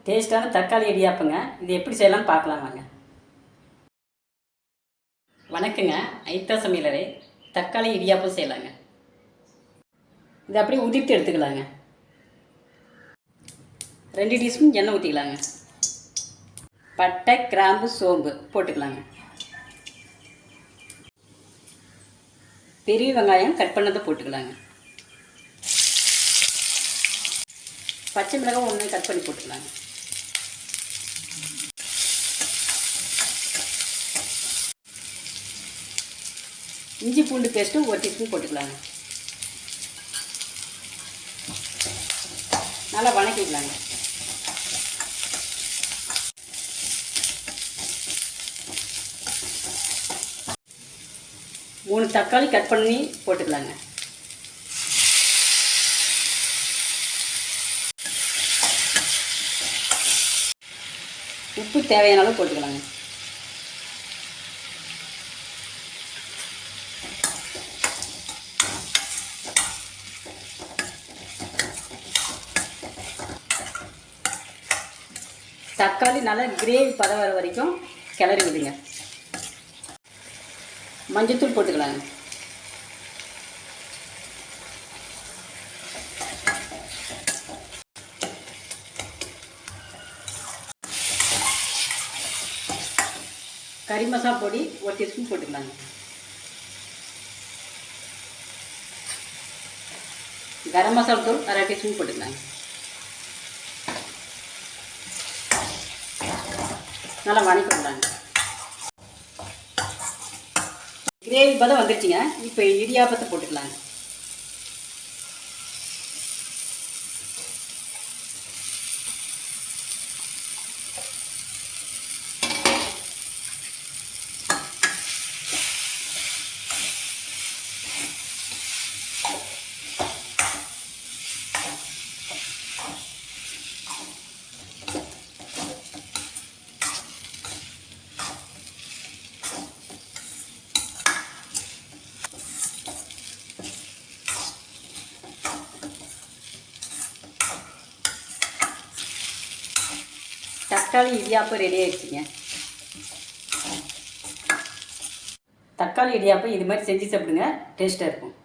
டேஸ்ட்டான தக்காளி இடியாப்பங்க. இது எப்படி செய்யலாம்னு பார்க்கலாம் வாங்க. வணக்கங்க. ஐத்தா சமையலறை தக்காளி இடியாப்பம் செய்யலாங்க. இதை அப்படியே உதிர்த்து எடுத்துக்கலாங்க. 2 டீஸ்பூன் எண்ணெய் ஊற்றிக்கலாங்க. பட்டை, கிராம்பு, சோம்பு போட்டுக்கலாங்க. பெரிய வெங்காயம் கட் பண்ணதை போட்டுக்கலாங்க. பச்சை மிளகாய் 1 கட் பண்ணி போட்டுக்கலாங்க. இஞ்சி பூண்டு பேஸ்ட்டு 1 டீஸ்பூன் போட்டுக்கலாங்க. நல்லா வணக்கிக்கலாங்க. மூணு தக்காளி கட் பண்ணி போட்டுக்கலாங்க. உப்பு தேவையான அளவு போட்டுக்கலாங்க. தக்காளி நல்லா கிரேவி பதம் வர வரைக்கும் கிளறி விடுங்க. மஞ்சத்தூள் போட்டுக்கலாங்க. கறி மசாலா பொடி 1 டீஸ்பூன் போட்டுக்கலாங்க. கரம் மசாலா தூள் 1/2 டீஸ்பூன் போட்டுக்கலாங்க. நல்லா வணக்கிக்கலாங்க. கிரேவி பதம் வந்துருச்சுங்க. இப்போ இடியாப்பத்தை போட்டுக்கலாங்க. தக்காளி இடியாப்பம் ரெடி ஆகிடுச்சிங்க. தக்காளி இடியாப்பம் இது மாதிரி செஞ்சு சாப்பிடுங்க. டேஸ்ட்டாக இருக்கும்.